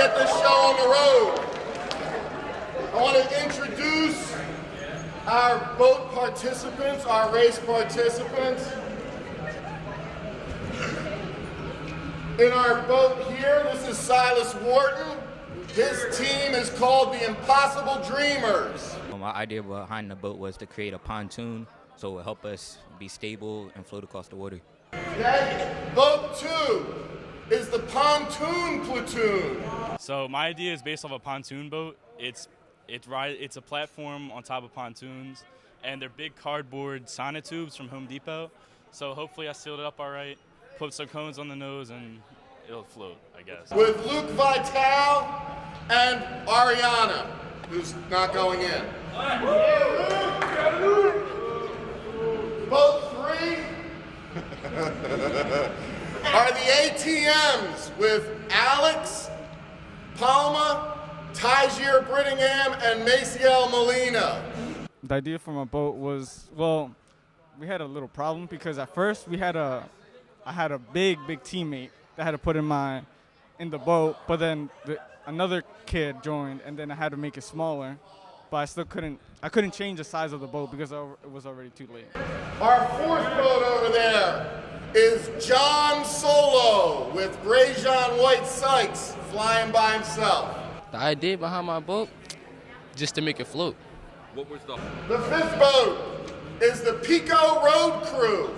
get this show on the road. I want to introduce our boat participants, our race participants. In our boat here, this is Silas Wharton. His team is called the Impossible Dreamers. My idea behind the boat was to create a pontoon so it would help us be stable and float across the water. Okay. Boat 2 is the Pontoon Platoon. So my idea is based off a pontoon boat. It's a platform on top of pontoons, and they're big cardboard sonotubes from Home Depot. So hopefully I sealed it up all right, put some cones on the nose, and it'll float, I guess. With Luke Vitale and Ariana, who's not going in. Boat 3 are the ATMs with Alex, Palma, Tygier Brittingham, and Maciel Molina. The idea for my boat was, well, we had a little problem because at first I had a big teammate that I had to put in the boat, but then another kid joined, and then I had to make it smaller. But I still couldn't change the size of the boat because it was already too late. Our fourth boat over there is John Solo with Grayjean White Sykes flying by himself. The idea behind my boat, just to make it float. What was the fifth boat is the Pico Road Crew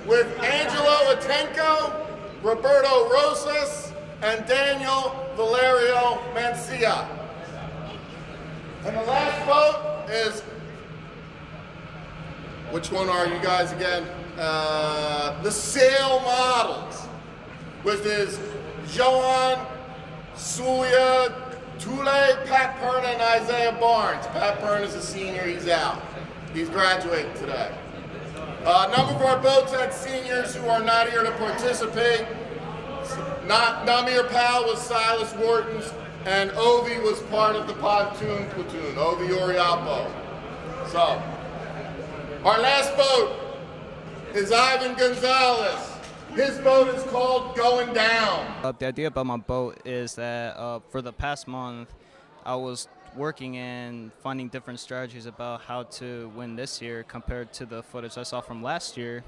with Angelo Atenco, Roberto Rosas, and Daniel Valerio Mancia. And the last boat is, which one are you guys again? The Sail Models, which is Johan, Sulia, Tule, Pat Pern, and Isaiah Barnes. Pat Pern is a senior, he's out. He's graduating today. A number of our boats had seniors who are not here to participate. Namir Powell was Silas Wharton's, and Ovi was part of the pontoon platoon, Ovi Oriapo. So, our last boat is Ivan Gonzalez. His boat is called Going Down. The idea about my boat is that for the past month, I was working and finding different strategies about how to win this year compared to the footage I saw from last year.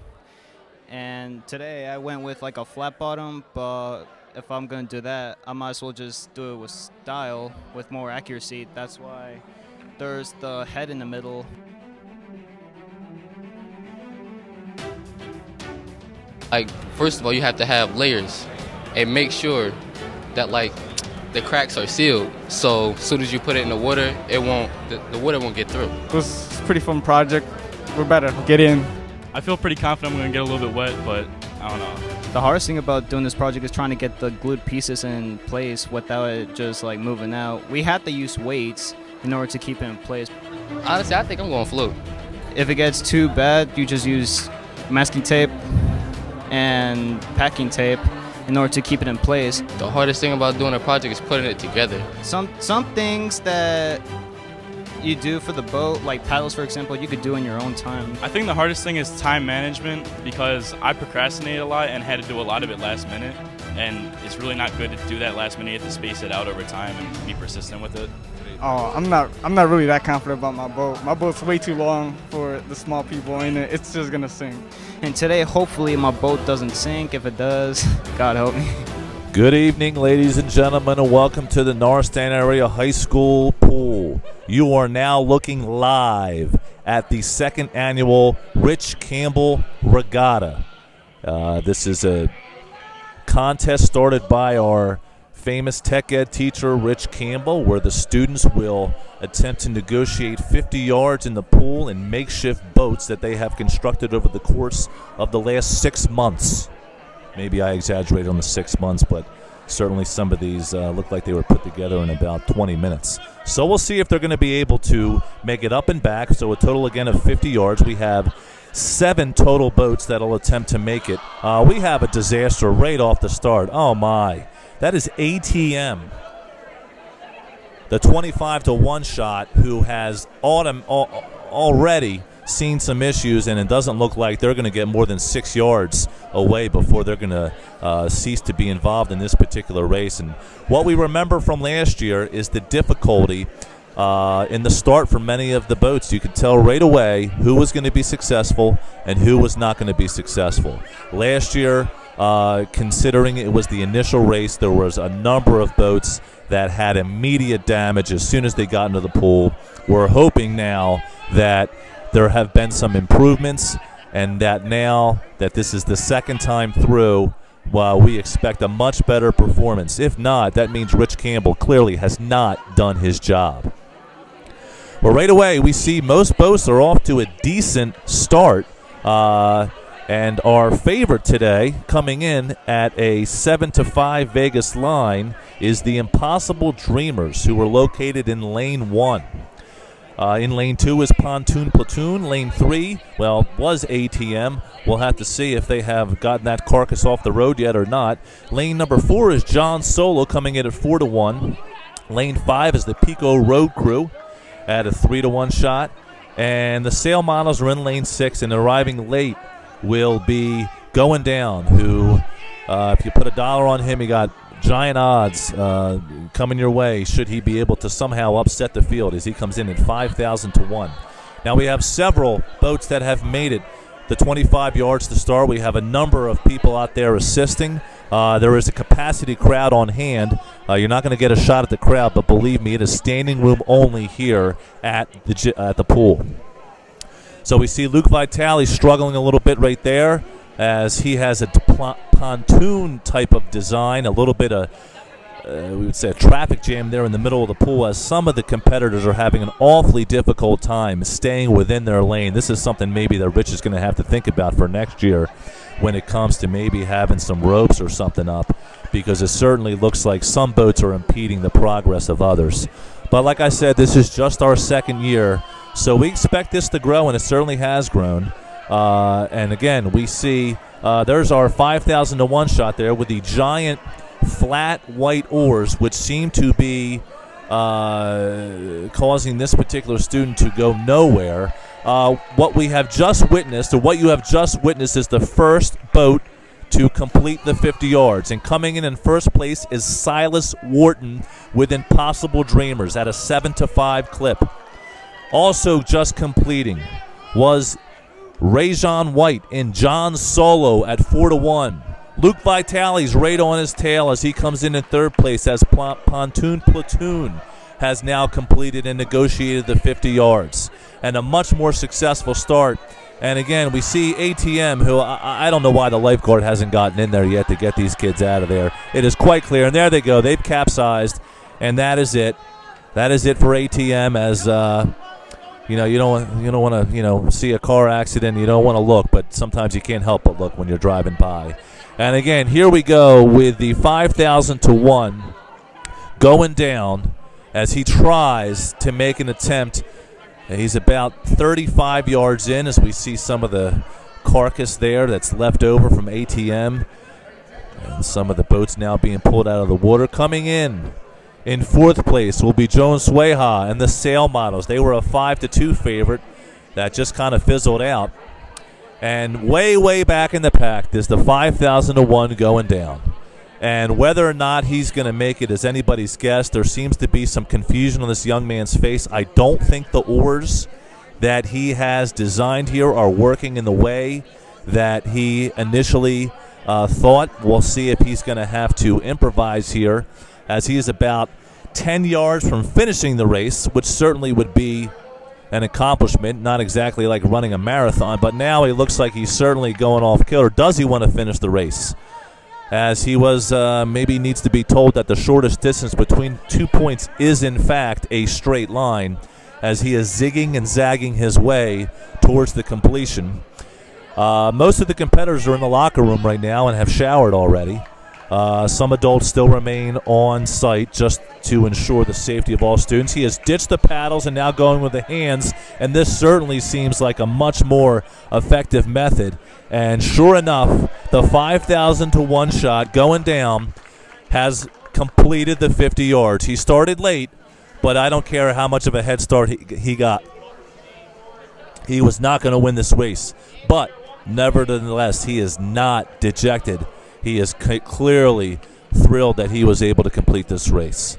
And today I went with like a flat bottom, but if I'm going to do that, I might as well just do it with style, with more accuracy. That's why there's the head in the middle. Like, first of all, you have to have layers and make sure that like the cracks are sealed. So as soon as you put it in the water, the water won't get through. It was a pretty fun project. We're better get in. I feel pretty confident I'm going to get a little bit wet, but I don't know. The hardest thing about doing this project is trying to get the glued pieces in place without it just like moving out. We had to use weights in order to keep it in place. Honestly, I think I'm going to float. If it gets too bad, you just use masking tape and packing tape in order to keep it in place. The hardest thing about doing a project is putting it together. Some things that you do for the boat, like paddles for example, you could do in your own time. I think the hardest thing is time management because I procrastinate a lot and had to do a lot of it last minute, and it's really not good to do that last minute. You have to space it out over time and be persistent with it. Oh, I'm not really that confident about my boat. My boat's way too long for the small people in it. It's just gonna sink. And today, hopefully, my boat doesn't sink. If it does, God help me. Good evening, ladies and gentlemen, and welcome to the Norristown Area High School Pool. You are now looking live at the second annual Rich Campbell Regatta. This is a contest started by our famous tech ed teacher, Rich Campbell, where the students will attempt to negotiate 50 yards in the pool in makeshift boats that they have constructed over the course of the last 6 months. Maybe I exaggerated on the 6 months, but certainly some of these look like they were put together in about 20 minutes. So we'll see if they're going to be able to make it up and back. So a total, again, of 50 yards. We have 7 total boats that will attempt to make it. We have a disaster right off the start. Oh, my. That is ATM, the 25-to-1 shot, who has already seen some issues, and it doesn't look like they're going to get more than 6 yards away before they're going to cease to be involved in this particular race. And what we remember from last year is the difficulty in the start for many of the boats. You could tell right away who was going to be successful and who was not going to be successful. Last year, considering it was the initial race, there was a number of boats that had immediate damage as soon as they got into the pool. We're hoping now that there have been some improvements, and that now that this is the second time through, we expect a much better performance. If not, that means Rich Campbell clearly has not done his job. Well, right away, we see most boats are off to a decent start. And our favorite today, coming in at a 7-5 Vegas line, is the Impossible Dreamers, who are located in Lane 1. In Lane 2 is Pontoon Platoon. Lane 3, was ATM. We'll have to see if they have gotten that carcass off the road yet or not. Lane number 4 is John Solo, coming in at 4-1. Lane 5 is the Pico Road Crew at a 3-1 shot. And the Sail Models are in Lane 6, and arriving late will be Going Down, who, if you put $1 on him, you got giant odds coming your way should he be able to somehow upset the field, as he comes in at 5,000 to 1. Now we have several boats that have made it the 25 yards to start. We have a number of people out there assisting. There is a capacity crowd on hand. You're not going to get a shot at the crowd, but believe me, it is standing room only here at the pool. So we see Luke Vitale struggling a little bit right there, as he has a pontoon type of design, a little bit of, we would say, a traffic jam there in the middle of the pool, as some of the competitors are having an awfully difficult time staying within their lane. This is something maybe that Rich is going to have to think about for next year when it comes to maybe having some ropes or something up, because it certainly looks like some boats are impeding the progress of others. But like I said, this is just our second year, so we expect this to grow, and it certainly has grown. And again, we see there's our 5,000 to 1 shot there with the giant flat white oars, which seem to be causing this particular student to go nowhere. What we have just witnessed, or what you have just witnessed, is the first boat to complete the 50 yards. And coming in first place is Silas Wharton with Impossible Dreamers at a 7-5 clip. Also just completing was Rajon White in John Solo at 4-1. Luke Vitale's right on his tail as he comes in third place, as Pontoon Platoon has now completed and negotiated the 50 yards. And a much more successful start. And again, we see ATM, who I don't know why the lifeguard hasn't gotten in there yet to get these kids out of there. It is quite clear. And there they go. They've capsized. And that is it. That is it for ATM, as you don't want to see a car accident. You don't want to look, but sometimes you can't help but look when you're driving by. And again, here we go with the 5,000 to 1 Going Down, as he tries to make an attempt. He's about 35 yards in, as we see some of the carcass there that's left over from ATM, and some of the boats now being pulled out of the water. Coming in fourth place will be Joan Sueja and the Sail Models. They were a 5-2 favorite that just kind of fizzled out. And way back in the pack is the 5,000 to 1 Going Down. And whether or not he's going to make it is anybody's guess. There seems to be some confusion on this young man's face. I don't think the oars that he has designed here are working in the way that he initially thought. We'll see if he's going to have to improvise here, as he is about 10 yards from finishing the race, which certainly would be an accomplishment, not exactly like running a marathon, but now he looks like he's certainly going off kilter. Does he want to finish the race? As he was maybe needs to be told that the shortest distance between 2 points is in fact a straight line, as he is zigging and zagging his way towards the completion. Most of the competitors are in the locker room right now and have showered already. Some adults still remain on site just to ensure the safety of all students. He has ditched the paddles and now going with the hands, and this certainly seems like a much more effective method. And sure enough, the 5,000 to 1 shot Going Down has completed the 50 yards. He started late, but I don't care how much of a head start he got. He was not going to win this race, but nevertheless, he is not dejected. He is clearly thrilled that he was able to complete this race.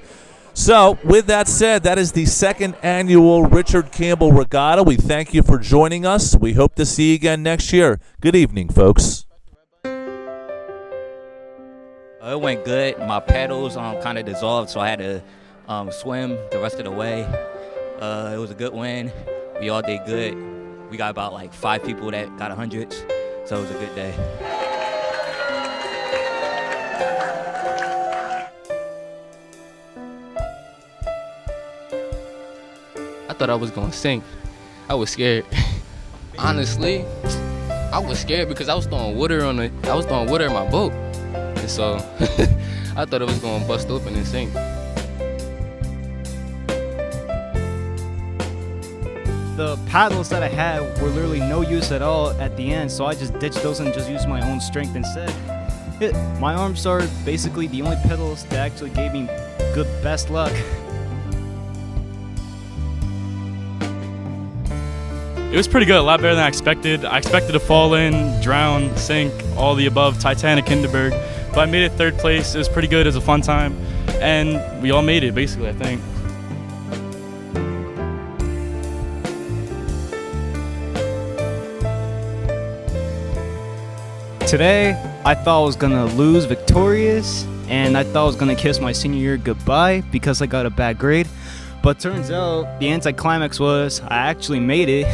So, with that said, that is the second annual Richard Campbell Regatta. We thank you for joining us. We hope to see you again next year. Good evening, folks. It went good. My pedals kind of dissolved, so I had to swim the rest of the way. It was a good win. We all did good. We got about like 5 people that got 100s, so it was a good day. I thought I was gonna sink. I was scared. Honestly, I was scared because I was throwing water in my boat, and so I thought it was gonna bust open and sink. The paddles that I had were literally no use at all at the end, so I just ditched those and just used my own strength instead. My arms are basically the only pedals that actually gave me good best luck. It was pretty good, a lot better than I expected. I expected to fall in, drown, sink, all the above, Titanic, Hindenburg. But I made it 3rd place. It was pretty good. It was a fun time. And we all made it, basically, I think. Today, I thought I was gonna lose victorious, and I thought I was gonna kiss my senior year goodbye because I got a bad grade. But turns out the anticlimax was I actually made it.